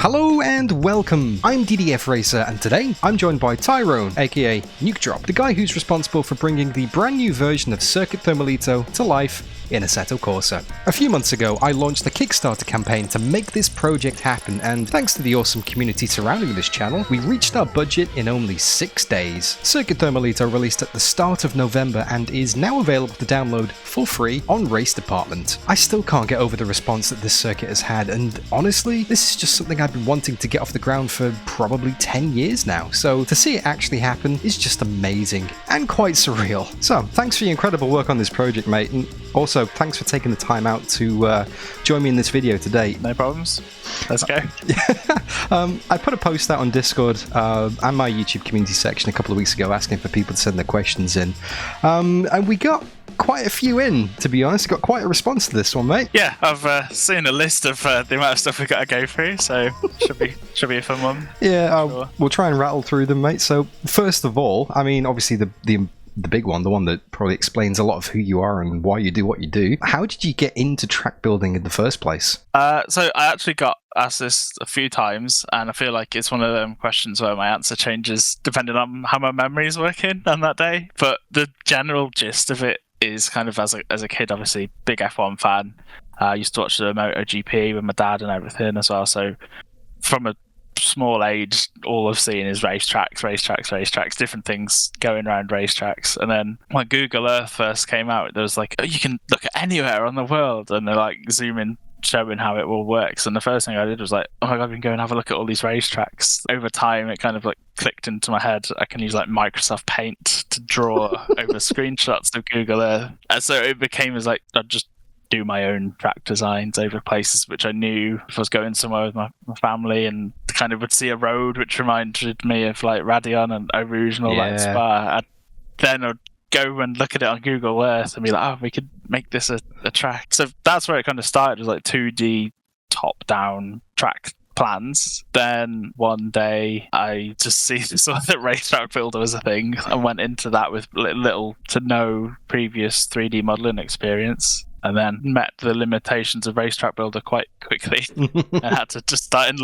Hello and welcome, I'm DDF Racer, and today I'm joined by Tyrone, aka Nukedrop, the guy who's responsible for bringing the brand new version of Circuit Thermalito to life in Assetto Corsa. A few months ago, I launched the Kickstarter campaign to make this project happen, and thanks to the awesome community surrounding this channel, we reached our budget in only 6 days. Circuit Thermalito released at the start of November and is now available to download for free on Race Department. I still can't get over the response that this circuit has had, and honestly, this is just something I've been wanting to get off the ground for probably 10 years now, so to see it actually happen is just amazing and quite surreal. So, thanks for your incredible work on this project, mate, and also thanks for taking the time out to join me in this video today. No problems. Let's go. I put a post out on Discord and my YouTube community section a couple of weeks ago asking for people to send their questions in. And we got quite a few in, to be honest. Got quite a response to this one, mate. Yeah, I've seen a list of the amount of stuff we've got to go through, so should be a fun one. Yeah, sure. We'll try and rattle through them, mate. So first of all, I mean, obviously the big one, the one that probably explains a lot of who you are and why you do what you do. How did you get into track building in the first place? So I actually got asked this a few times, and I feel like it's one of them questions where my answer changes depending on how my memory is working on that day. But the general gist of it is kind of as a kid, obviously, big F1 fan. I used to watch the MotoGP with my dad and everything as well. So from a small age, all I've seen is racetracks, different things going around racetracks. And then when Google Earth first came out, there was like, oh, you can look at anywhere on the world, and they're like zooming, showing how it all works. And the first thing I did was like, oh my god, I can go and have a look at all these racetracks. Over time, it kind of like clicked into my head. I can use like Microsoft Paint to draw over screenshots of Google Earth. And so it became as like, I'd just do my own track designs over places which I knew if I was going somewhere with my family, and kind of would see a road which reminded me of like Radion and Eau Rouge and all that Spa. Then I'd go and look at it on Google Earth and be like, oh, we could make this a track. So that's where it kind of started, was like 2D top-down track plans. Then one day I just saw that racetrack builder was a thing and went into that with little to no previous 3D modeling experience, and then met the limitations of racetrack builder quite quickly and had to just start and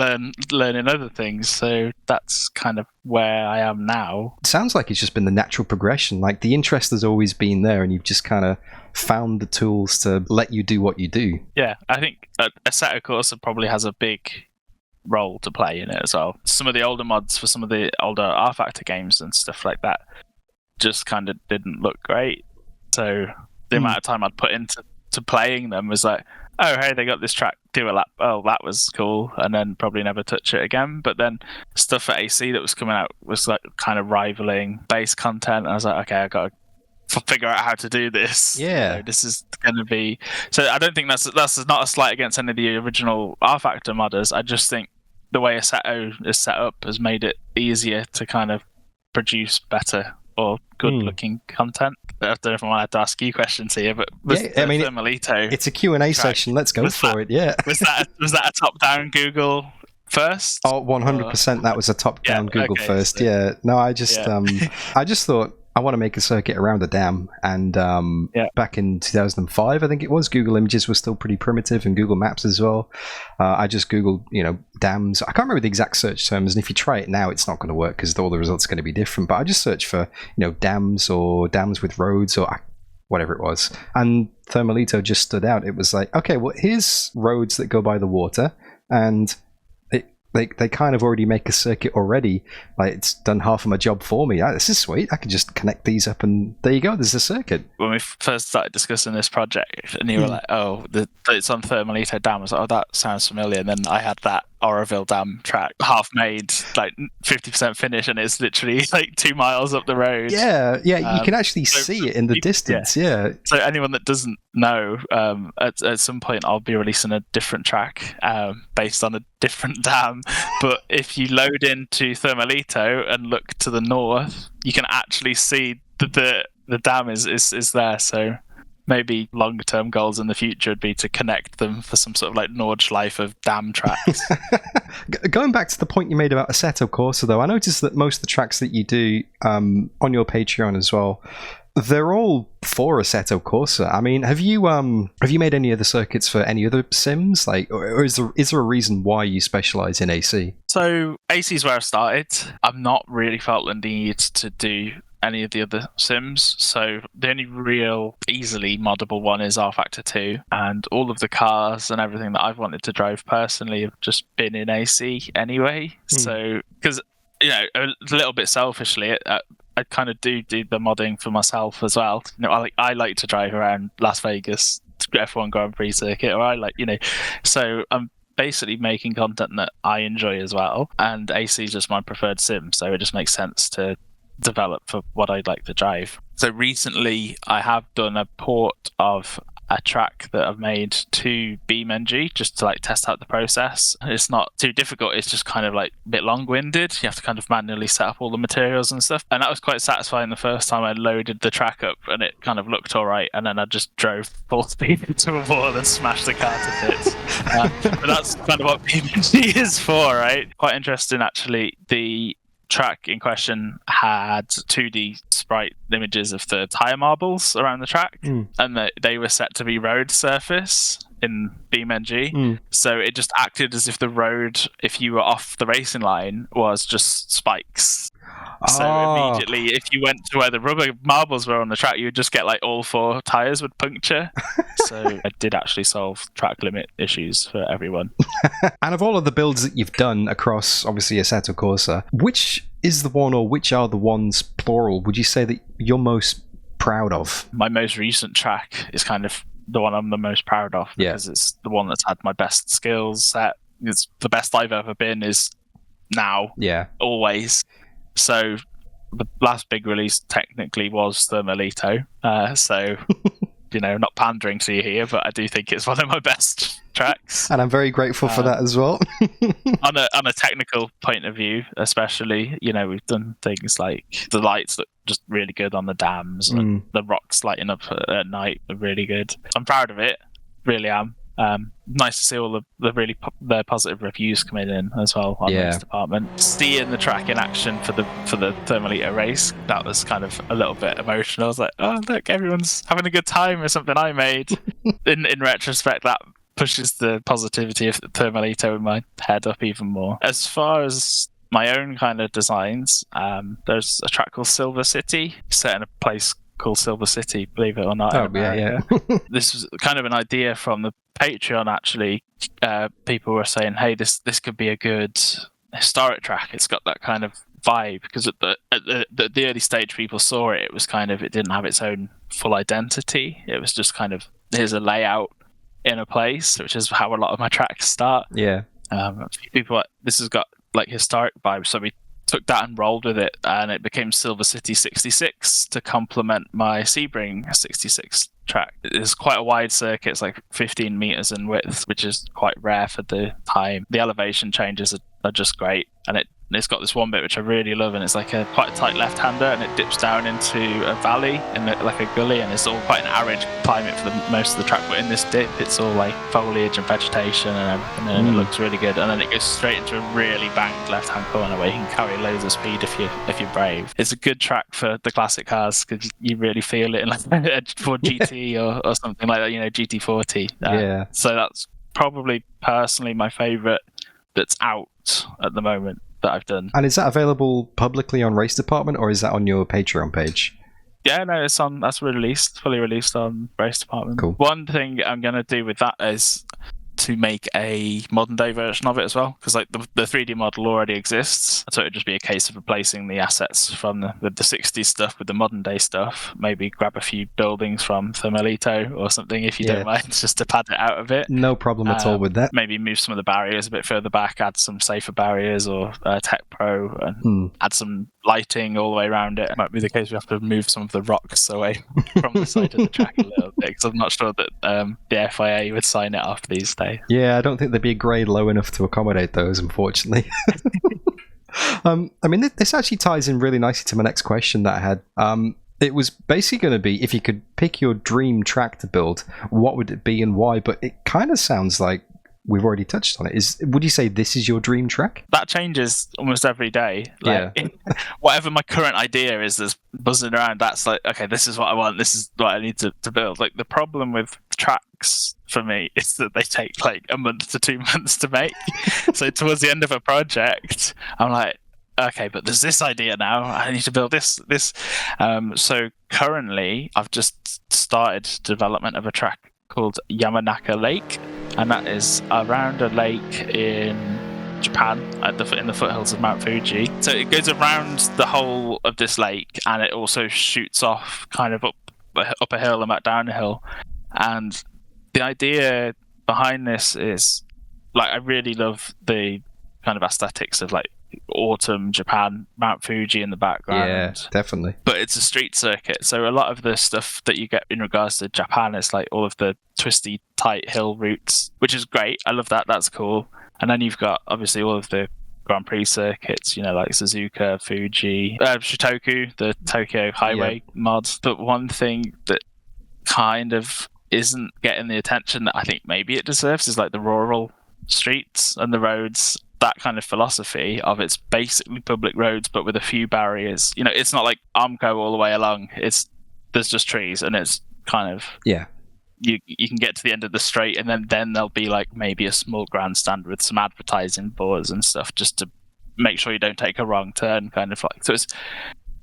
learning other things. So that's kind of where I am now. It sounds like it's just been the natural progression. Like the interest has always been there, and you've just kind of found the tools to let you do what you do. Yeah, I think Assetto Corsa probably has a big role to play in it as well. Some of the older mods for some of the older R Factor games and stuff like that just kind of didn't look great. So the amount of time I'd put into playing them was like, oh hey, they got this track, do a lap, oh that was cool, and then probably never touch it again. But then stuff for AC that was coming out was like kind of rivaling base content, and I was like, okay, I gotta figure out how to do this. This is gonna be, so I don't think that's not a slight against any of the original R Factor modders. I just think the way Assetto is set up has made it easier to kind of produce better or good looking content. I don't know if I wanted to ask you questions here, but Thermalito, it's a Q&A session. Let's go for it. Yeah. Was that a top-down Google first? Oh, 100%. That was a top-down Google first. So, yeah. No, I just thought I want to make a circuit around a dam, and back in 2005, I think it was, Google Images was still pretty primitive, and Google Maps as well. I just Googled, dams. I can't remember the exact search terms, and if you try it now, it's not going to work because all the results are going to be different. But I just searched for, dams or dams with roads or whatever it was, and Thermalito just stood out. It was like, okay, well, here's roads that go by the water, and they kind of already make a circuit already. Like, it's done half of my job for me. This is sweet. I can just connect these up, and there you go. There's a circuit. When we first started discussing this project, and you were like, "Oh, it's on Thermalito Dam," I was like, "Oh, that sounds familiar." And then I had that Oroville Dam track half made, like 50% finish, and it's literally like 2 miles up the road. Yeah, you can actually see it in the distance. Yeah. So anyone that doesn't know, at some point I'll be releasing a different track based on a different dam. But if you load into Thermalito and look to the north, you can actually see that the dam is there. So maybe longer term goals in the future would be to connect them for some sort of like Nordschleife of dam tracks. Going back to the point you made about Assetto Corsa, though, I noticed that most of the tracks that you do on your Patreon as well, They're all for Assetto Corsa. I mean, have you made any other circuits for any other sims? Like, or is there a reason why you specialize in AC? So AC is where I started. I've not really felt the need to do any of the other sims. So the only real easily moddable one is R Factor 2, and all of the cars and everything that I've wanted to drive personally have just been in AC anyway. So because a little bit selfishly, I kind of do the modding for myself as well. I like to drive around Las Vegas F1 Grand Prix circuit, or so I'm basically making content that I enjoy as well, and AC is just my preferred sim, so it just makes sense to develop for what I'd like to drive. So recently I have done a port of a track that I've made to BeamNG just to test out the process. It's not too difficult, it's just kind of a bit long-winded. You have to kind of manually set up all the materials and stuff, and that was quite satisfying the first time I loaded the track up and it kind of looked all right, and then I just drove full speed into a wall and smashed the car to bits. But that's kind of what BeamNG is for, right? Quite interesting actually. The track in question had 2D sprite images of the tire marbles around the track, and they were set to be road surface in BeamNG. So it just acted as if the road, if you were off the racing line, was just spikes. So immediately, if you went to where the rubber marbles were on the track, you would just get all 4 tires would puncture. So I did actually solve track limit issues for everyone. And of all of the builds that you've done across, obviously, Assetto Corsa, which is the one, or which are the ones, plural, would you say that you're most proud of? My most recent track is kind of the one I'm the most proud of, because it's the one that's had my best skills set. It's the best I've ever been is now. Yeah. Always. So the last big release technically was Thermalito. So, not pandering to you here, but I do think it's one of my best tracks. And I'm very grateful for that as well. on a technical point of view, especially, we've done things like the lights look just really good on the dams, and the rocks lighting up at night are really good. I'm proud of it, really am. Nice to see all the positive reviews coming in as well on this department. Seeing the track in action for the Thermalito race, that was kind of a little bit emotional. I was like, oh look, everyone's having a good time with something I made. in retrospect, that pushes the positivity of the Thermalito in my head up even more. As far as my own kind of designs, there's a track called Silver City, set in a place called Silver City, believe it or not. Oh, yeah. This was kind of an idea from the Patreon, actually. People were saying, hey, this could be a good historic track. It's got that kind of vibe, because at the early stage people saw it was kind of, it didn't have its own full identity. It was just kind of, here's a layout in a place, which is how a lot of my tracks start. Yeah. People, this has got historic vibes, so we took that and rolled with it, and it became Silver City 66 to complement my Sebring 66 track. It's quite a wide circuit, it's 15 meters in width, which is quite rare for the time. The elevation changes are just great, and it's got this one bit which I really love, and it's quite a tight left-hander, and it dips down into a valley in a gully, and it's all quite an arid climate for most of the track, but in this dip it's all foliage and vegetation and everything, and it looks really good, and then it goes straight into a really banked left-hand corner where you can carry loads of speed if you're brave. It's a good track for the classic cars, because you really feel it in a Ford GT or something like that, GT40. So that's probably personally my favourite that's out at the moment that I've done. And is that available publicly on Race Department, or is that on your Patreon page? Yeah, no, that's fully released on Race Department. Cool. One thing I'm going to do with that is to make a modern day version of it as well, because the 3D model already exists, so it would just be a case of replacing the assets from the 60s stuff with the modern day stuff. Maybe grab a few buildings from Thermalito or something, if you don't mind, just to pad it out a bit. No problem at all with that. Maybe move some of the barriers a bit further back, add some safer barriers or Tech Pro, and add some lighting all the way around it. It might be the case we have to move some of the rocks away from the side of the track a little bit, because I'm not sure that the FIA would sign it off these days. Yeah, I don't think there'd be a grade low enough to accommodate those, unfortunately. This actually ties in really nicely to my next question that I had. It was basically going to be, if you could pick your dream track to build, what would it be and why? But it kind of sounds like we've already touched on it. Would you say this is your dream track? That changes almost every day. Whatever my current idea is that's buzzing around, that's like, okay, this is what I want, this is what I need to build. Like, the problem with tracks for me is that they take like a month to 2 months to make. So towards the end of a project, I'm like, okay, but there's this idea now, I need to build this. So currently I've just started development of a track called Yamanaka Lake, and that is around a lake in Japan in the foothills of Mount Fuji. So it goes around the whole of this lake, and it also shoots off kind of up a hill and back down a hill. And the idea behind this is, like, I really love the kind of aesthetics of like autumn Japan, Mount Fuji in the background. Yeah, definitely. But it's a street circuit, so a lot of the stuff that you get in regards to Japan is like all of the twisty, tight hill routes, which is great. I love that. That's cool. And then you've got obviously all of the Grand Prix circuits, like Suzuka, Fuji, Shikoku, the Tokyo Highway mods. But one thing that kind of isn't getting the attention that I think maybe it deserves is like the rural streets and the roads. That kind of philosophy of it's basically public roads but with a few barriers. It's not like Armco all the way along. There's just trees, and it's kind of you can get to the end of the straight, and then there'll be like maybe a small grandstand with some advertising boards and stuff just to make sure you don't take a wrong turn, kind of like. So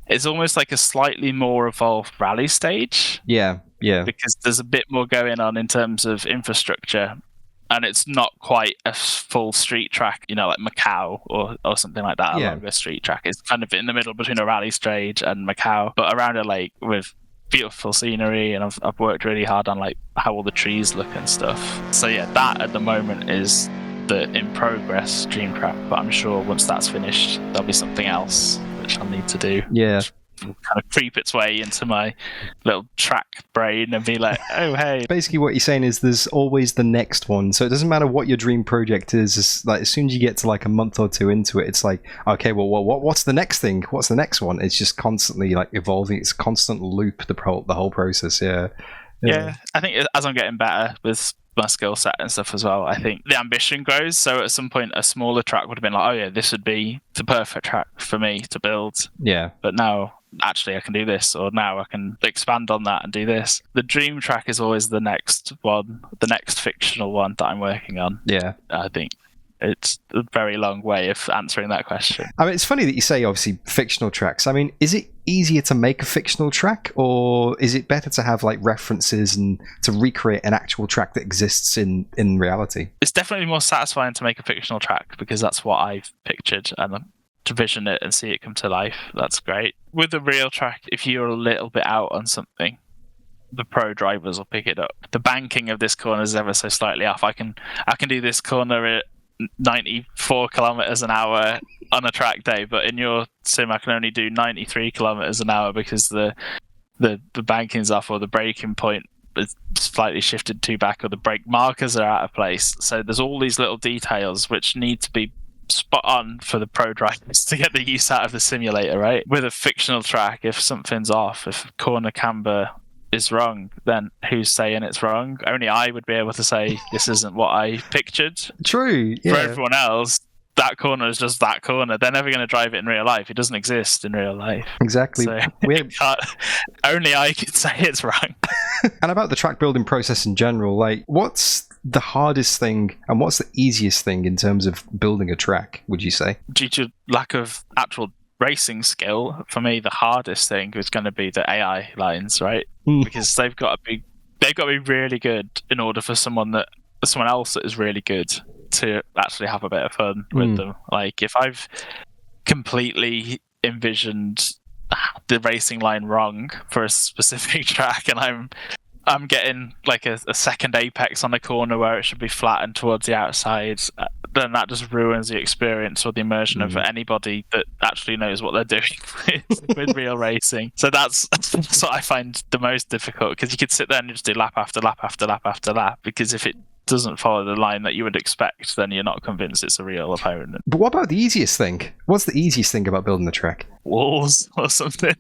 it's almost like a slightly more evolved rally stage. Yeah. Because there's a bit more going on in terms of infrastructure. And it's not quite a full street track, like Macau or something like that, a longer street track. It's kind of in the middle between a rally stage and Macau, but around a lake with beautiful scenery. And I've worked really hard on like how all the trees look and stuff. So yeah, that at the moment is the in progress dream track. But I'm sure once that's finished, there'll be something else which I'll need to do. Yeah. Kind of creep its way into my little track brain and be like, oh hey. Basically what you're saying is there's always the next one, so it doesn't matter what your dream project is. It's like as soon as you get to like a month or two into it, it's like, okay, well what's the next thing, what's the next one? It's just constantly like evolving. It's a constant loop, the whole process. Yeah, I think as I'm getting better with my skill set and stuff as well, I think the ambition grows. So at some point a smaller track would have been like, oh yeah, this would be the perfect track for me to build. But now actually I can do this, or now I can expand on that and do this. The dream track is always the next one, the next fictional one that I'm working on. I think it's a very long way of answering that question. I mean, it's funny that you say obviously fictional tracks. I mean, is it easier to make a fictional track, or is it better to have like references and to recreate an actual track that exists in reality? It's definitely more satisfying to make a fictional track because that's what I've pictured, and to vision it and see it come to life, that's great. With a real track, if you're a little bit out on something, the pro drivers will pick it up. The banking of this corner is ever so slightly off. I can do this corner at 94 kilometers an hour on a track day, but in your sim I can only do 93 kilometers an hour because the banking's off, or the braking point is slightly shifted too back, or the brake markers are out of place. So there's all these little details which need to be spot on for the pro drivers to get the use out of the simulator, right? With a fictional track, if something's off, if corner camber is wrong, then who's saying it's wrong? Only I would be able to say this isn't what I pictured. True. Yeah. For everyone else, that corner is just that corner. They're never going to drive it in real life. It doesn't exist in real life. Exactly. So only I could say it's wrong. And about the track building process in general, like, what's the hardest thing and what's the easiest thing in terms of building a track, would you say? Due to lack of actual racing skill, for me the hardest thing is going to be the AI lines, right? Because they've got to be really good in order for someone else that is really good to actually have a bit of fun with them. Like, if I've completely envisioned the racing line wrong for a specific track, and I'm getting like a second apex on the corner where it should be flattened towards the outside, then that just ruins the experience or the immersion of anybody that actually knows what they're doing with real racing. So that's what I find the most difficult, because you could sit there and just do lap after lap after lap after lap, because if it doesn't follow the line that you would expect, then you're not convinced it's a real opponent. But what about the easiest thing? What's the easiest thing about building the track? Walls or something.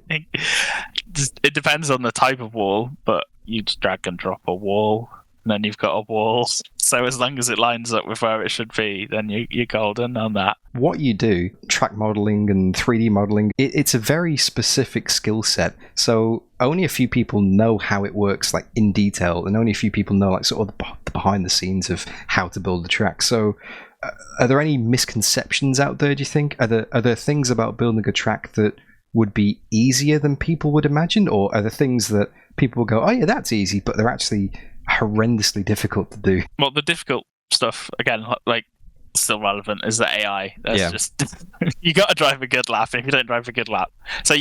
It depends on the type of wall, but you just drag and drop a wall. and then you've got a wall. So as long as it lines up with where it should be, then you're golden on that. What you do, track modeling and 3D modeling, it's a very specific skill set. So only a few people know how it works, like in detail, and only a few people know like sort of the behind the scenes of how to build the track. So are there any misconceptions out there, do you think? Are there things about building a track that would be easier than people would imagine? Or are there things that people will go, oh yeah, that's easy, but they're actually horrendously difficult to do? Well, the difficult stuff, again, like, still relevant, is the AI. That's just you got to drive a good lap. If you don't drive a good lap, so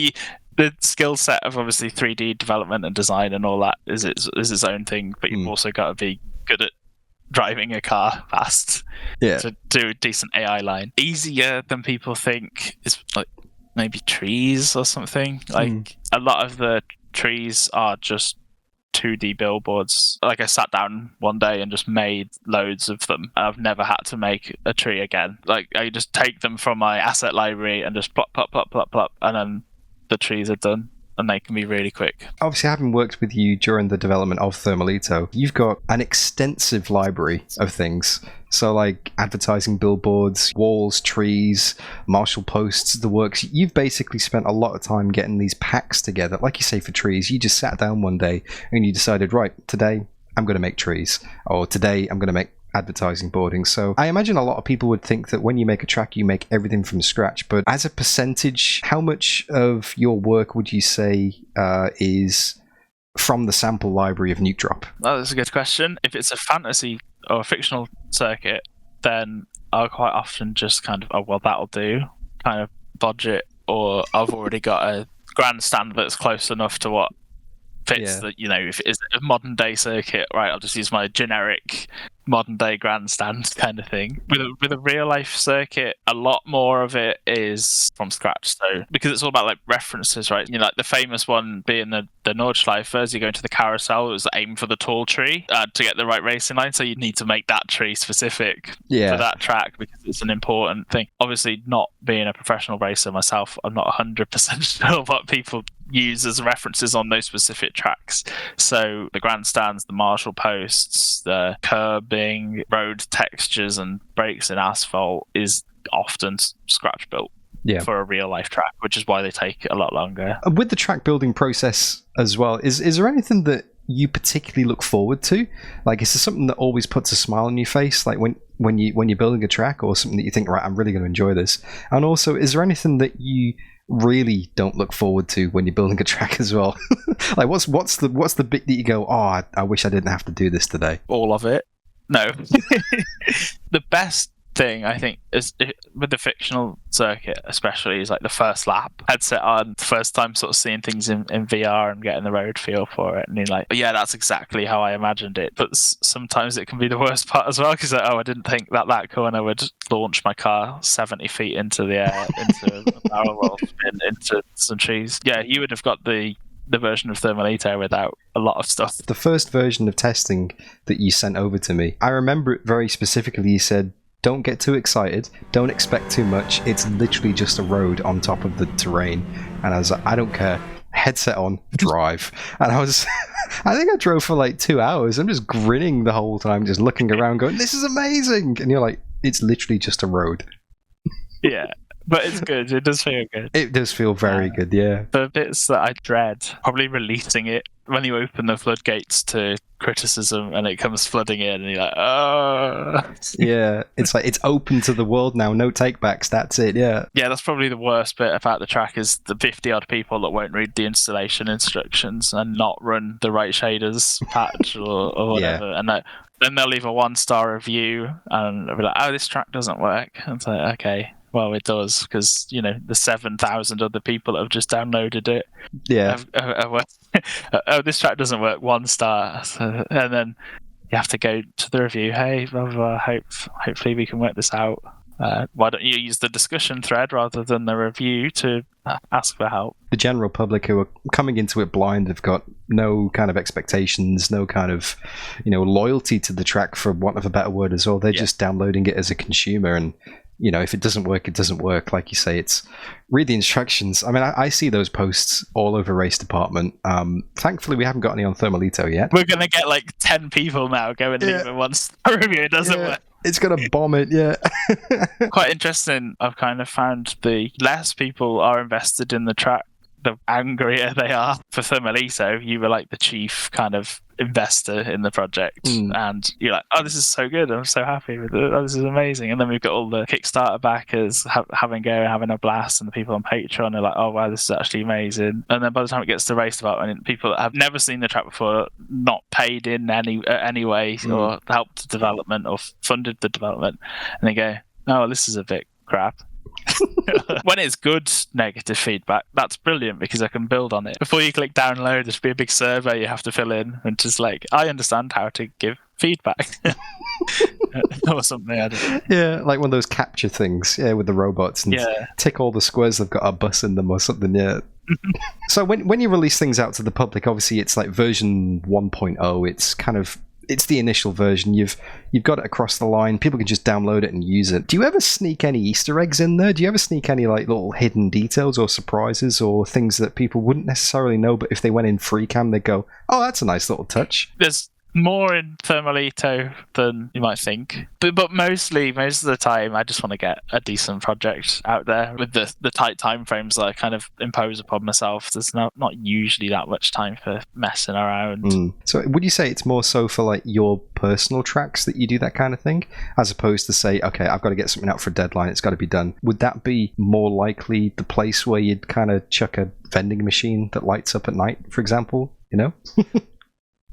the skill set of obviously 3D development and design and all that is its own thing, but you've also got to be good at driving a car fast to do a decent AI line. Easier than people think is like maybe trees or something. Like a lot of the trees are just 2D billboards. Like I sat down one day and just made loads of them. I've never had to make a tree again. Like I just take them from my asset library and just plop, plop, plop, plop, plop, and then the trees are done. And they can be really quick. Obviously, having worked with you during the development of Thermalito, you've got an extensive library of things. So like advertising billboards, walls, trees, Marshall posts, the works. You've basically spent a lot of time getting these packs together. Like you say for trees, you just sat down one day and you decided, right, today I'm going to make trees. Or today I'm going to make advertising boarding. So I imagine a lot of people would think that when you make a track, you make everything from scratch. But as a percentage, how much of your work would you say is from the sample library of Nukedrop? Oh, that's a good question. If it's a fantasy or a fictional circuit, then I'll quite often just kind of, oh, well, that'll do, kind of budget, or I've already got a grandstand that's close enough to what fits that, you know, if it's a modern day circuit, right, I'll just use my generic modern day grandstand kind of thing. With a real life circuit, a lot more of it is from scratch. So because it's all about like references, right? You know, like the famous one being the Nordschleife, as you go into the carousel, it was aim for the tall tree to get the right racing line. So you need to make that tree specific for that track because it's an important thing. Obviously, not being a professional racer myself, I'm not 100% sure what people use as references on those specific tracks. So the grandstands, the Marshall posts, the curbing, road textures and breaks in asphalt is often scratch built for a real life track, which is why they take a lot longer. With the track building process as well, is there anything that you particularly look forward to? Like, is there something that always puts a smile on your face, like when you're building a track, or something that you think, right, I'm really going to enjoy this? And also, is there anything that you really don't look forward to when you're building a track as well? Like, what's the bit that you go, oh, I wish I didn't have to do this today? All of it. No. The best thing I think is with the fictional circuit especially is like the first lap, headset on, first time sort of seeing things in VR and getting the road feel for it, and you're like, yeah, that's exactly how I imagined it. But sometimes it can be the worst part as well, because like, I didn't think that corner would launch my car 70 feet into the air into a barrel roll and into some trees. Yeah, you would have got the version of Thermalito without a lot of stuff. The first version of testing that you sent over to me, I remember it very specifically. You said, don't get too excited, don't expect too much, it's literally just a road on top of the terrain. And I was like, I don't care, headset on, drive. And I think I drove for like 2 hours. I'm just grinning the whole time, just looking around going, this is amazing. And you're like, it's literally just a road. Yeah. But it's good. It does feel good. It does feel very good, yeah. The bits that I dread, probably releasing it when you open the floodgates to criticism and it comes flooding in and you're like, oh. Yeah, it's like, it's open to the world now, no takebacks, that's it, yeah. Yeah, that's probably the worst bit about the track is the 50-odd people that won't read the installation instructions and not run the right shaders patch or whatever. And then they'll leave a 1-star review and they'll be like, oh, this track doesn't work. And it's like, okay. Well, it does, because, you know, the 7,000 other people that have just downloaded it. Yeah. Oh, this track doesn't work, 1 star. And then you have to go to the review. Hey, blah, blah, blah, hopefully we can work this out. Why don't you use the discussion thread rather than the review to ask for help? The general public who are coming into it blind have got no kind of expectations, no kind of, you know, loyalty to the track, for want of a better word as well. They're just downloading it as a consumer, and if it doesn't work, it doesn't work. Like you say, it's read the instructions. I mean, I see those posts all over Race Department. Thankfully, we haven't got any on Thermalito yet. We're going to get like 10 people now going even once the review doesn't work. It's going to bomb it, yeah. Quite interesting. I've kind of found the less people are invested in the track, the angrier they are. For Thermalito, you were like the chief kind of investor in the project, and you're like, oh, this is so good, I'm so happy with it, oh, this is amazing. And then we've got all the Kickstarter backers having a blast, and the people on Patreon are like, oh wow, this is actually amazing. And then by the time it gets to Race Department, people that have never seen the track before, not paid in any way or helped the development or funded the development, and they go, oh, this is a bit crap. When it's good negative feedback, that's brilliant because I can build on it. Before you click download, there should be a big survey you have to fill in, and just like, I understand how to give feedback. Or something. I don't know. Yeah, like one of those capture things, with the robots, and tick all the squares they've got a bus in them or something. So when you release things out to the public, obviously it's like version 1.0. It's the initial version. You've got it across the line. People can just download it and use it. Do you ever sneak any Easter eggs in there? Do you ever sneak any like little hidden details or surprises or things that people wouldn't necessarily know, but if they went in free cam, they'd go, oh, that's a nice little touch? There's more in Thermalito than you might think, but most of the time I just want to get a decent project out there with the tight time frames that I kind of impose upon myself. There's not usually that much time for messing around. So would you say it's more so for like your personal tracks that you do that kind of thing, as opposed to say, okay, I've got to get something out for a deadline, it's got to be done? Would that be more likely the place where you'd kind of chuck a vending machine that lights up at night, for example,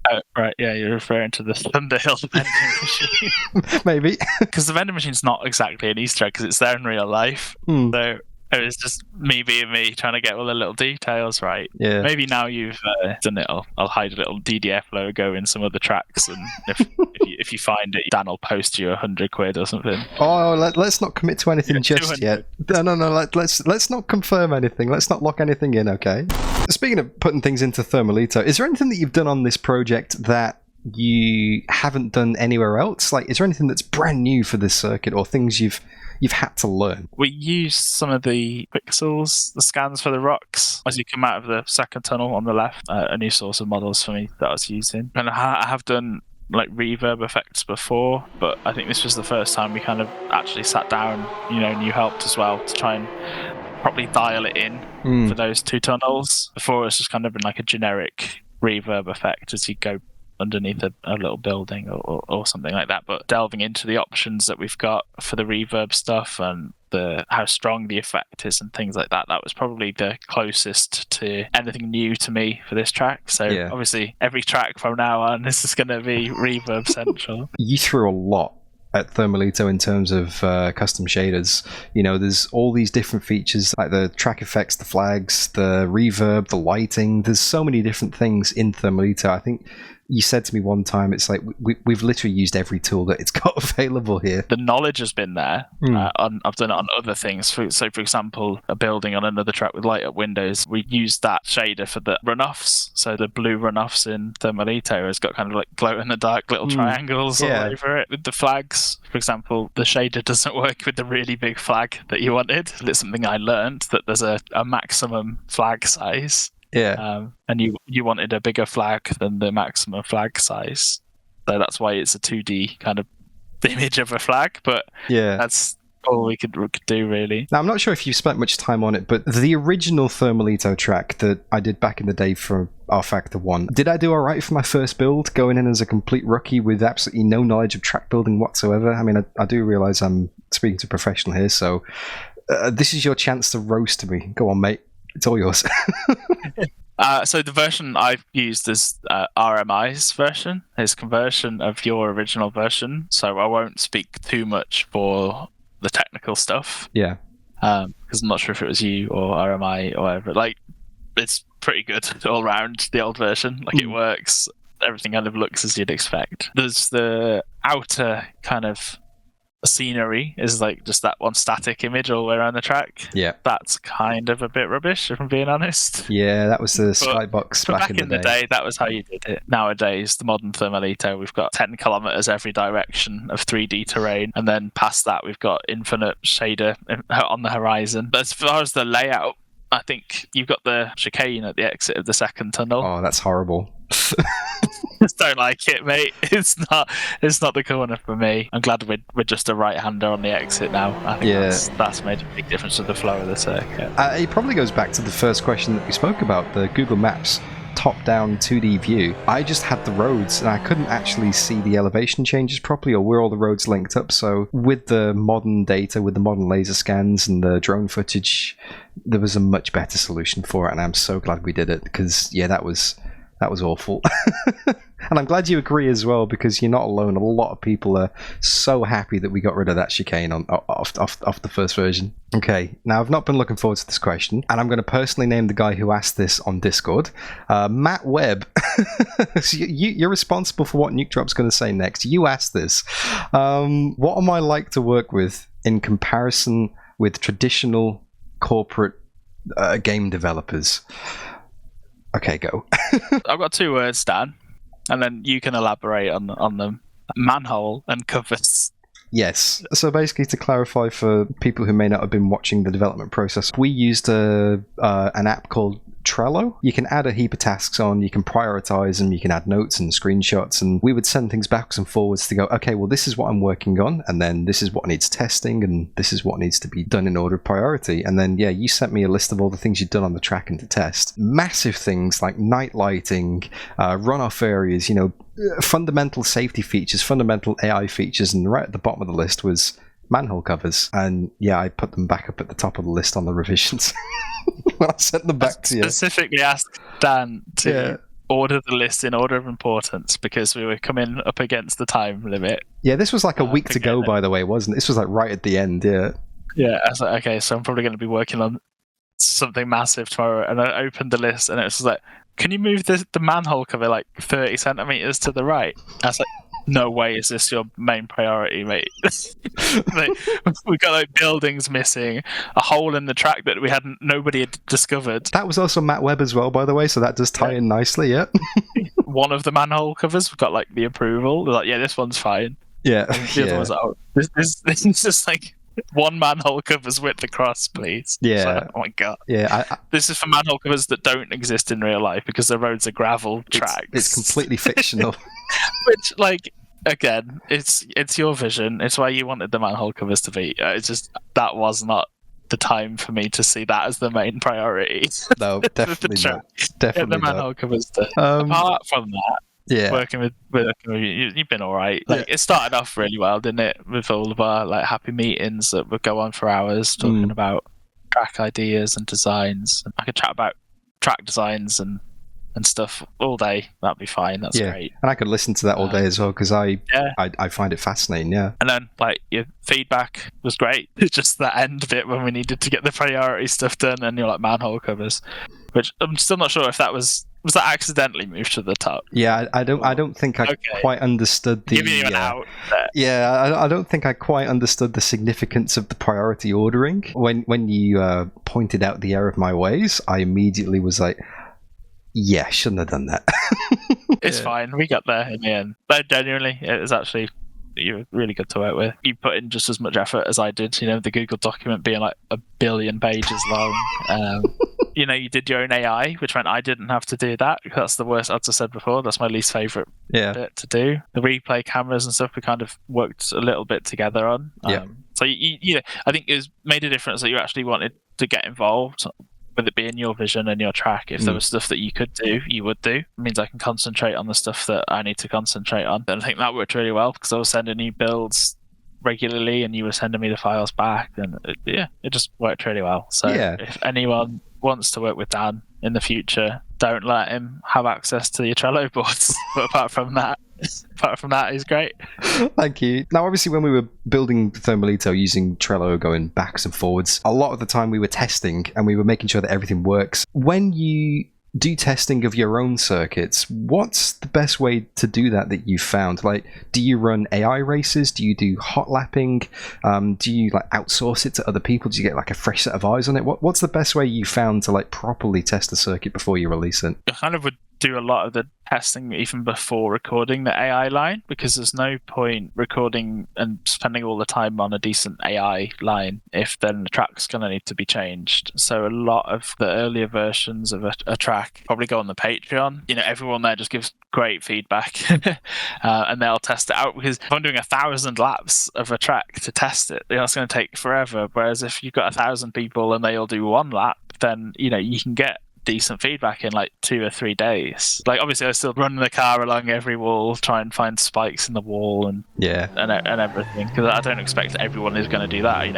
Oh, right, yeah, you're referring to the Thunderhill vending machine. Maybe. Because the vending machine's not exactly an Easter egg, because it's there in real life. So it was just me being me, trying to get all the little details right. Yeah. Maybe now you've done it, I'll hide a little DDF logo in some of the tracks, and if you find it, Dan will post you £100 or something. Oh, let's not commit to anything just yet. No. Let's not confirm anything. Let's not lock anything in, okay? Speaking of putting things into Thermalito, is there anything that you've done on this project that you haven't done anywhere else? Like, is there anything that's brand new for this circuit, or things you've had to learn? We used some of the pixels, the scans for the rocks, as you come out of the second tunnel on the left. A new source of models for me that I was using. And I have done like reverb effects before, but I think this was the first time we kind of actually sat down, and you helped as well to try and properly dial it in for those two tunnels. Before, it's just kind of been like a generic reverb effect as you go underneath a little building or something like that. But delving into the options that we've got for the reverb stuff and how strong the effect is and things like that, that was probably the closest to anything new to me for this track. So obviously every track from now on, this is going to be reverb central. You threw a lot at Thermalito in terms of custom shaders. There's all these different features like the track effects, the flags, the reverb, the lighting. There's so many different things in Thermalito. I think you said to me one time, it's like we've literally used every tool that it's got available here. The knowledge has been there. I've done it on other things. For example, a building on another track with light up windows, we used that shader for the runoffs. So the blue runoffs in Thermalito has got kind of like glow-in-the-dark little triangles all over it. With the flags, for example, the shader doesn't work with the really big flag that you wanted. It's something I learned, that there's a maximum flag size. Yeah. And you wanted a bigger flag than the maximum flag size. So that's why it's a 2D kind of image of a flag. But that's all we could do, really. Now, I'm not sure if you've spent much time on it, but the original Thermalito track that I did back in the day for R Factor 1, did I do all right for my first build, going in as a complete rookie with absolutely no knowledge of track building whatsoever? I mean, I do realise I'm speaking to a professional here, so this is your chance to roast me. Go on, mate. It's all yours. So the version I've used is RMI's version, his conversion of your original version. So I won't speak too much for the technical stuff. Yeah. Because I'm not sure if it was you or RMI or whatever. Like, it's pretty good all round, the old version. Like, it works. Everything kind of looks as you'd expect. There's the outer kind of scenery is like just that one static image all the way around the track. Yeah. That's kind of a bit rubbish, if I'm being honest. Yeah, that was the skybox back in the day. That was how you did it. Nowadays, the modern Thermalito, we've got 10 kilometers every direction of 3D terrain, and then past that, we've got infinite shader on the horizon. But as far as the layout, I think you've got the chicane at the exit of the second tunnel. Oh, that's horrible. Just don't like it, mate. It's not the corner for me. I'm glad we're just a right-hander on the exit now. I think that's made a big difference to the flow of the circuit. It probably goes back to the first question that we spoke about, the Google Maps top-down 2D view. I just had the roads and I couldn't actually see the elevation changes properly or where all the roads linked up. So with the modern data, with the modern laser scans and the drone footage, there was a much better solution for it, and I'm so glad we did it, because that was awful. And I'm glad you agree as well, because you're not alone. A lot of people are so happy that we got rid of that chicane off the first version. Okay, now I've not been looking forward to this question, and I'm going to personally name the guy who asked this on Discord. Matt Webb. So you're responsible for what Nukedrop's going to say next. You asked this. What am I like to work with in comparison with traditional corporate game developers? Okay, go. I've got 2 words, Dan, and then you can elaborate on them. Manhole and covers. Yes. So basically, to clarify for people who may not have been watching the development process, we used an app called Trello. You can add a heap of tasks on, you can prioritize them, you can add notes and screenshots, and we would send things backwards and forwards to go, okay, well, this is what I'm working on, and then this is what needs testing, and this is what needs to be done in order of priority. And then, you sent me a list of all the things you'd done on the track and to test. Massive things like night lighting, runoff areas, fundamental safety features, fundamental AI features, and right at the bottom of the list was manhole covers. And I put them back up at the top of the list on the revisions. I sent them back to you. Specifically asked Dan to order the list in order of importance, because we were coming up against the time limit. Yeah, this was like a week to go, by the way, wasn't it? This was like right at the end, yeah. Yeah, I was like, okay, so I'm probably going to be working on something massive tomorrow. And I opened the list and it was like, can you move the manhole cover like 30 centimeters to the right? I was like, no way is this your main priority, mate. We got like buildings missing, a hole in the track that nobody had discovered. That was also Matt Webb as well, by the way, so that does tie in nicely, yeah. One of the manhole covers got like the approval. They're like, yeah, this one's fine. Yeah. And the other one's like, oh, this is just like one manhole cover's width across, please. Yeah. Like, oh my god. Yeah. This is for manhole covers that don't exist in real life because the roads are gravel tracks. It's completely fictional. Which, like, again, it's your vision. It's why you wanted the manhole covers to be. It's just that was not the time for me to see that as the main priority. No, definitely not. Definitely the manhole covers. Apart from that, working with you've been all right. Like it started off really well, didn't it? With all of our like happy meetings that would go on for hours talking about track ideas and designs. I could chat about track designs and stuff all day. That'd be fine. That's great. And I could listen to that all day as well, because I find it fascinating. Yeah. And then like your feedback was great. It's just that end bit when we needed to get the priority stuff done, and you're like manhole covers, which I'm still not sure if that was that accidentally moved to the top. Yeah, I don't think I quite understood the. Giving you an out. Yeah, I don't think I quite understood the significance of the priority ordering. When you pointed out the error of my ways, I immediately was like, yeah, shouldn't have done that. It's fine. We got there in the end. But genuinely, it was actually, you were really good to work with. You put in just as much effort as I did. The Google document being like 1 billion pages long. You did your own AI, which meant I didn't have to do that. That's the worst, as I said before. That's my least favorite bit to do. The replay cameras and stuff, we kind of worked a little bit together on. So I think it made a difference that you actually wanted to get involved. With it being your vision and your track, if there was stuff that you could do, you would do. It means I can concentrate on the stuff that I need to concentrate on. And I think that worked really well, because I was sending you builds regularly and you were sending me the files back, and it just worked really well. So if anyone wants to work with Dan in the future, don't let him have access to your Trello boards. But apart from that, he's great. Thank you. Now, obviously, when we were building Thermalito using Trello, going backs and forwards, a lot of the time we were testing and we were making sure that everything works. When you do testing of your own circuits, what's the best way to do that you've found? Like, do you run AI races? Do you do hot lapping? Do you like outsource it to other people? Do you get like a fresh set of eyes on it? What's the best way you found to like properly test a circuit before you release it? I kind of would do a lot of the testing even before recording the AI line, because there's no point recording and spending all the time on a decent AI line if then the track's going to need to be changed. So a lot of the earlier versions of a track probably go on the Patreon. Everyone there just gives great feedback and they'll test it out, because if I'm doing 1,000 laps of a track to test it, that's going to take forever. Whereas if you've got 1,000 people and they all do one lap, then you can get decent feedback in like 2 or 3 days. Like, obviously I still run the car along every wall, try and find spikes in the wall and everything, because I don't expect everyone is going to do that.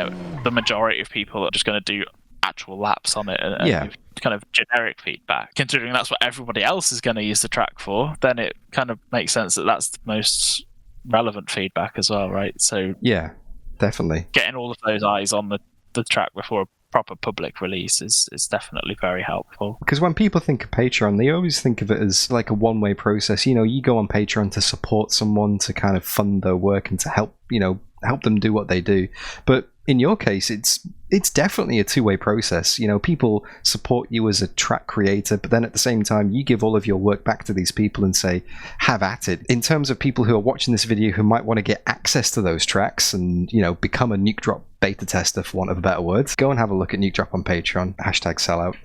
The majority of people are just going to do actual laps on it and give kind of generic feedback. Considering that's what everybody else is going to use the track for, then it kind of makes sense that that's the most relevant feedback as well, right? So yeah, definitely getting all of those eyes on the track before proper public release is definitely very helpful. Because when people think of Patreon, they always think of it as like a one-way process. You go on Patreon to support someone, to kind of fund their work and to help them do what they do. But in your case, it's definitely a two-way process. People support you as a track creator, but then at the same time, you give all of your work back to these people and say, have at it. In terms of people who are watching this video who might want to get access to those tracks and, become a Nukedrop beta tester, for want of a better word, go and have a look at Nukedrop on Patreon, #sellout.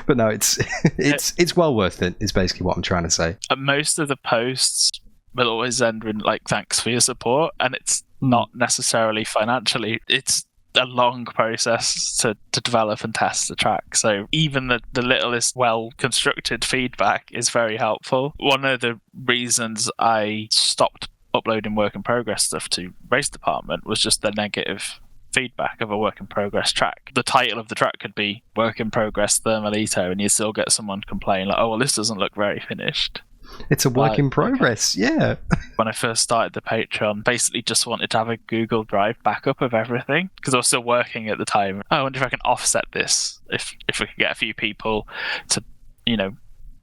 But no, it's well worth it, is basically what I'm trying to say. Most of the posts will always end with like, thanks for your support, and it's not necessarily financially. It's a long process to develop and test the track. So even the littlest well-constructed feedback is very helpful. One of the reasons I stopped uploading work in progress stuff to race department was just the negative feedback of a work in progress track. The title of the track could be work in progress Thermalito, and you still get someone complain like, oh, well, this doesn't look very finished. It's a work in progress, yeah. When I first started the Patreon, basically just wanted to have a Google Drive backup of everything, because I was still working at the time. I wonder if I can offset this, if we could get a few people to,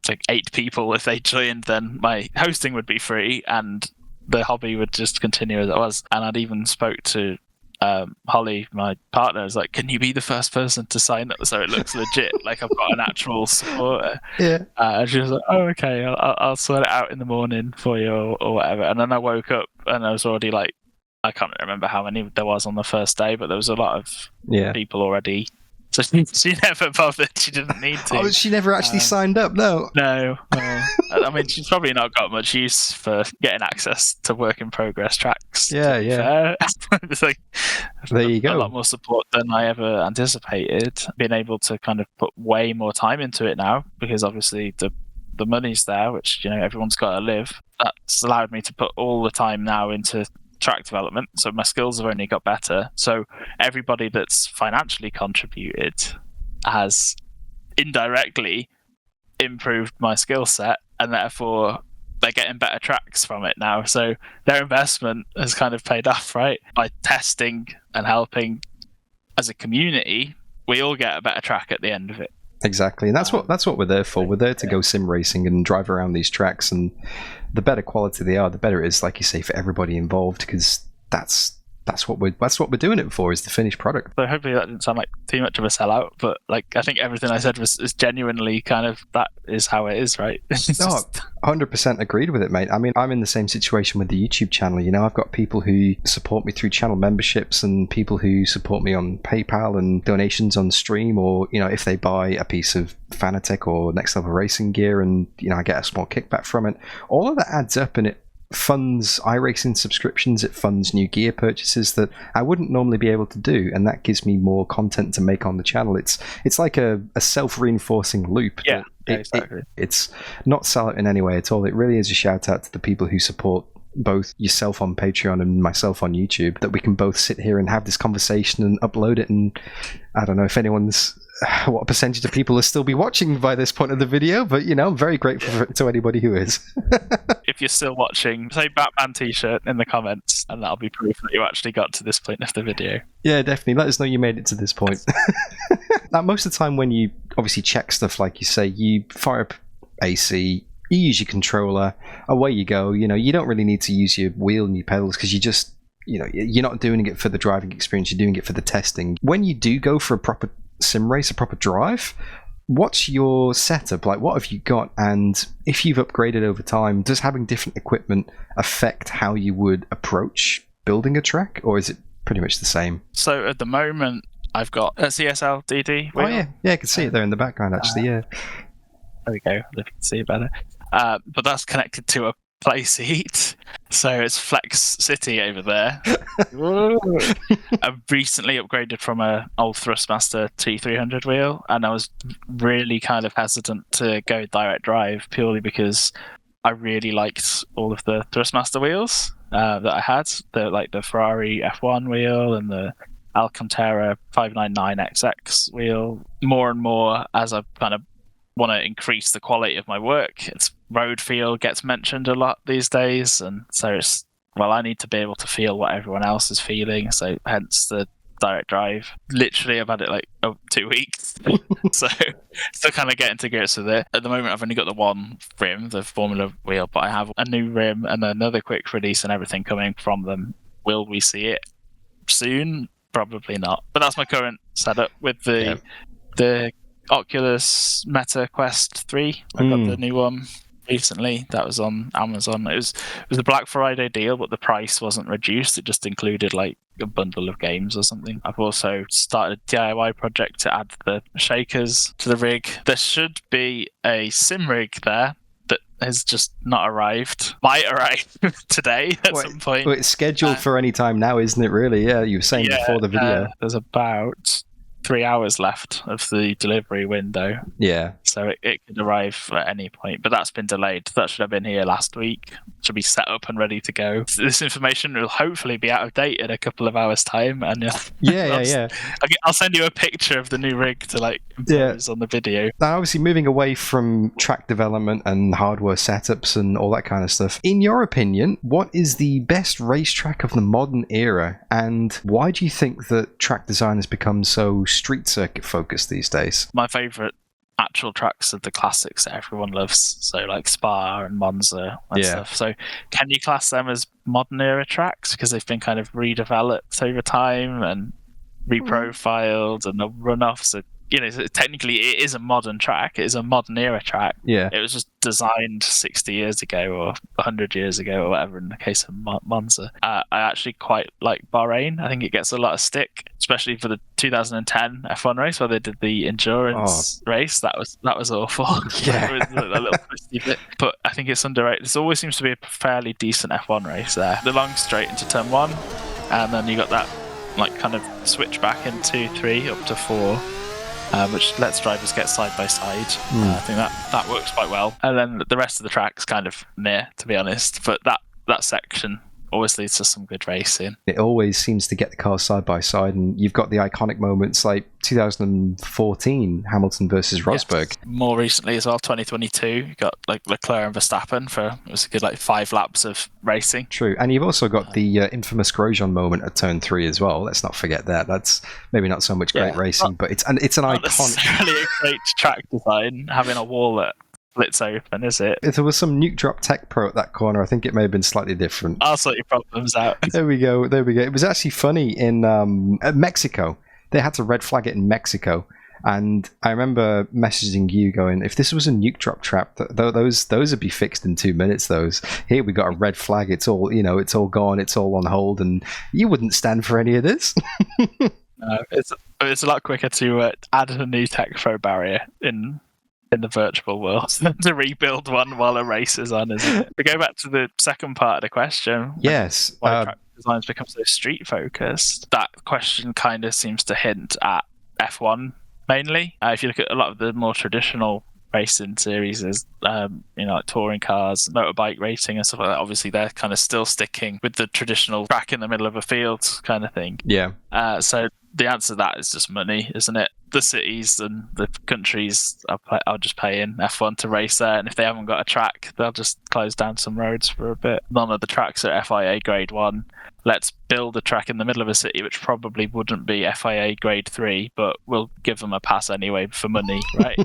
like 8 people, if they joined, then my hosting would be free and the hobby would just continue as it was. And I'd even spoke to Holly, my partner, is like, can you be the first person to sign up so it looks legit, like I've got an actual supporter? Yeah. And she was like, oh, okay, I'll sort it out in the morning for you or whatever. And then I woke up and I was already like, I can't remember how many there was on the first day, but there was a lot of people already. So she never bothered. She didn't need to. Oh, she never actually signed up, no? No. I mean, she's probably not got much use for getting access to work in progress tracks. Yeah. It's like, there you go. A lot more support than I ever anticipated. Being able to kind of put way more time into it now, because obviously the money's there, which everyone's got to live. That's allowed me to put all the time now into track development, so my skills have only got better. So everybody that's financially contributed has indirectly improved my skill set, and therefore they're getting better tracks from it now. So their investment has kind of paid off, right? By testing and helping as a community, we all get a better track at the end of it. Exactly, and that's what we're there for. We're there to go sim racing and drive around these tracks, and the better quality they are, the better it is, like you say, for everybody involved, because that's what we're doing it for, is the finished product. So hopefully that didn't sound like too much of a sellout, but like I think everything I said is genuinely kind of, that is how it is, right? No, 100% agreed with it, mate. I mean, I'm in the same situation with the YouTube channel. I've got people who support me through channel memberships and people who support me on PayPal and donations on stream, or if they buy a piece of Fanatec or Next Level Racing gear, and I get a small kickback from it. All of that adds up, and it funds iRacing subscriptions, it funds new gear purchases that I wouldn't normally be able to do, and that gives me more content to make on the channel. It's like a self-reinforcing loop. Yeah, exactly. It's not sellout in any way at all. It really is a shout out to the people who support both yourself on Patreon and myself on YouTube, that we can both sit here and have this conversation and upload it. And I don't know if what percentage of people will still be watching by this point of the video, but I'm very grateful to anybody who is. If you're still watching, say Batman t-shirt in the comments, and that'll be proof that you actually got to this point of the video. Yeah, definitely. Let us know you made it to this point. Now, most of the time when you obviously check stuff like you say. You fire up AC, you use your controller, away you go. You don't really need to use your wheel and your pedals because you just, you're not doing it for the driving experience, you're doing it for the testing. When you do go for a proper sim race, a proper drive, what's your setup? Like, what have you got? And if you've upgraded over time, does having different equipment affect how you would approach building a track, or is it pretty much the same? So at the moment, I've got a CSL DD wheel. Oh, yeah, I can see it there in the background, actually, yeah. There we go, if you can see it better. But that's connected to a play seat, so it's Flex City over there. I've recently upgraded from an old Thrustmaster T300 wheel, and I was really kind of hesitant to go direct drive purely because I really liked all of the Thrustmaster wheels that I had, the Ferrari F1 wheel and the Alcantara 599XX wheel. More and more, as I kind of want to increase the quality of my work, it's road feel gets mentioned a lot these days, and so it's, I need to be able to feel what everyone else is feeling, so hence the direct drive. Literally, I've had it 2 weeks, so still kind of getting to grips with it. At the moment, I've only got the one rim, the Formula wheel, but I have a new rim and another quick release and everything coming from them. Will we see it soon? Probably not, but that's my current setup with the Oculus Meta Quest 3. I got the new one recently. That was on Amazon. It was a Black Friday deal, but the price wasn't reduced. It just included a bundle of games or something. I've also started a DIY project to add the shakers to the rig. There should be a sim rig there that has just not arrived. Might arrive today at some point. Well, it's scheduled for any time now, isn't it, really? Yeah, you were saying before the video. There's about 3 hours left of the delivery window. Yeah. So it could arrive at any point, but that's been delayed. That should have been here last week. Should be set up and ready to go. This information will hopefully be out of date in a couple of hours' time. And I'll send you a picture of the new rig to impose on the video. Now, obviously, moving away from track development and hardware setups and all that kind of stuff, in your opinion, what is the best racetrack of the modern era, and why do you think that track design has become so street circuit focused these days? My favourite actual tracks are the classics that everyone loves, so like Spa and Monza and stuff. So can you class them as modern era tracks because they've been kind of redeveloped over time and reprofiled and the runoffs are, technically it is a modern track. It is a modern era track. Yeah. It was just designed 60 years ago or 100 years ago or whatever in the case of Monza. I actually quite like Bahrain. I think it gets a lot of stick, especially for the 2010 F1 race where they did the endurance race. That was awful. Yeah. It was a little twisty bit. But I think it's underrated. There always seems to be a fairly decent F1 race there. The long straight into turn 1, and then you got that kind of switch back in 2, 3 up to 4. Which lets drivers get side by side. I think that works quite well. And then the rest of the track's kind of meh, to be honest. But that section always leads to some good racing. It always seems to get the cars side by side, and you've got the iconic moments like 2014 Hamilton versus Rosberg. Yes. More recently as well, 2022, you got Leclerc and Verstappen it was a good 5 laps of racing. True, and you've also got the infamous Grosjean moment at turn 3 as well. Let's not forget that. That's maybe not so much great racing, but it's an iconic. Necessarily a great track design, having a wall that splits open, is it? If there was some Nukedrop Tech Pro at that corner, I think it may have been slightly different. I'll sort your problems out. There we go. It was actually funny in Mexico. They had to red flag it in Mexico, and I remember messaging you going, if this was a Nukedrop trap, those would be fixed in 2 minutes. Those here we got a red flag. It's all it's all gone. It's all on hold, and you wouldn't stand for any of this. No, it's a lot quicker to add a new tech pro barrier in the virtual world than to rebuild one while a race is on, isn't it? To go back to the second part of the question, yes, why track designs become so street focused, that question kind of seems to hint at F1 mainly. If you look at a lot of the more traditional racing series, like touring cars, motorbike racing and stuff like that, obviously they're kind of still sticking with the traditional track in the middle of a field kind of thing. Yeah. So the answer to that is just money, isn't it? the cities and the countries, I'll just pay in F1 to race there, and if they haven't got a track, they'll just close down some roads for a bit. None of the tracks are FIA grade 1. Let's build a track in the middle of a city, which probably wouldn't be FIA grade 3, but we'll give them a pass anyway for money, right?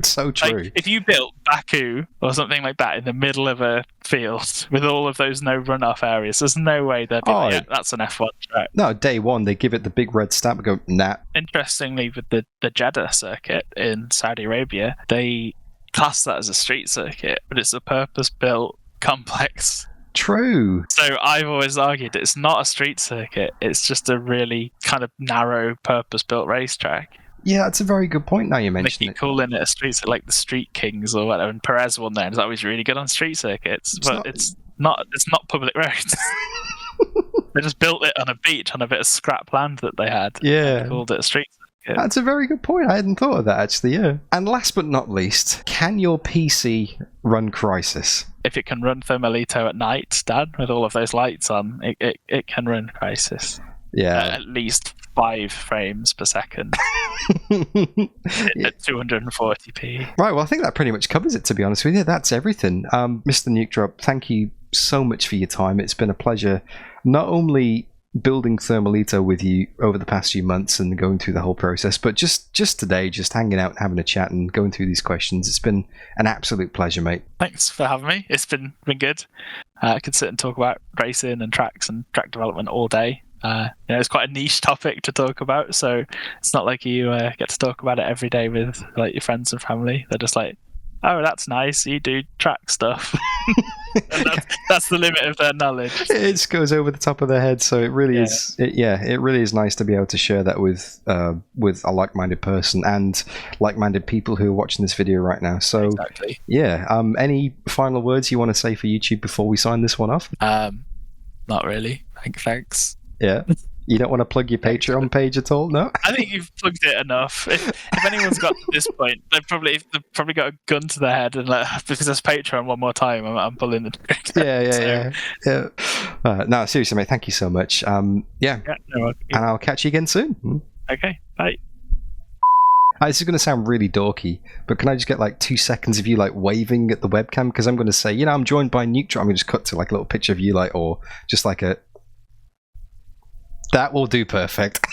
So true. Like, if you built Baku or something like that in the middle of a field with all of those no runoff areas, there's no way they'd be like, yeah, that's an F1 track. No, day one, they give it the big red stamp and go, nah. Interestingly, with the Jeddah circuit in Saudi Arabia, they class that as a street circuit, but it's a purpose-built complex. True. So I've always argued it's not a street circuit, it's just a really kind of narrow purpose-built racetrack. Yeah, that's a very good point now you mention it. They keep calling it a street circuit, like the Street Kings or whatever, and Perez won there, and it's always really good on street circuits, but it's not public roads. They just built it on a beach on a bit of scrap land that they had. Yeah. And called it a street circuit. That's a very good point. I hadn't thought of that, actually, yeah. And last but not least, can your PC run Crysis? If it can run Thermalito at night, Dad, with all of those lights on, it can run Crysis. Yeah. At least 5 frames per second. At 240p. Right, well, I think that pretty much covers it, to be honest with you. That's everything. Mr. Nukedrop, thank you so much for your time. It's been a pleasure not only building Thermalito with you over the past few months and going through the whole process, but just today, just hanging out, having a chat and going through these questions. It's been an absolute pleasure, mate. Thanks for having me. It's been good. I could sit and talk about racing and tracks and track development all day. It's quite a niche topic to talk about, so it's not like you get to talk about it every day with like your friends and family. They're just like, oh, that's nice, you do track stuff. That's the limit of their knowledge. It just goes over the top of their head, so it really is. It really is nice to be able to share that with a like-minded person and like-minded people who are watching this video right now. So exactly. Any final words you want to say for YouTube before we sign this one off? Not really. Thanks. Yeah. You don't want to plug your Patreon page at all? No? I think you've plugged it enough. If anyone's got to this point, they've probably got a gun to their head and like, because there's Patreon one more time, I'm pulling the trigger. Yeah. No, seriously, mate, thank you so much. And I'll catch you again soon. Okay, bye. This is going to sound really dorky, but can I just get like 2 seconds of you like waving at the webcam? Because I'm going to say, I'm joined by Nukedrop. I'm going to just cut to like a little picture of you, like, or just like a... That will do perfect.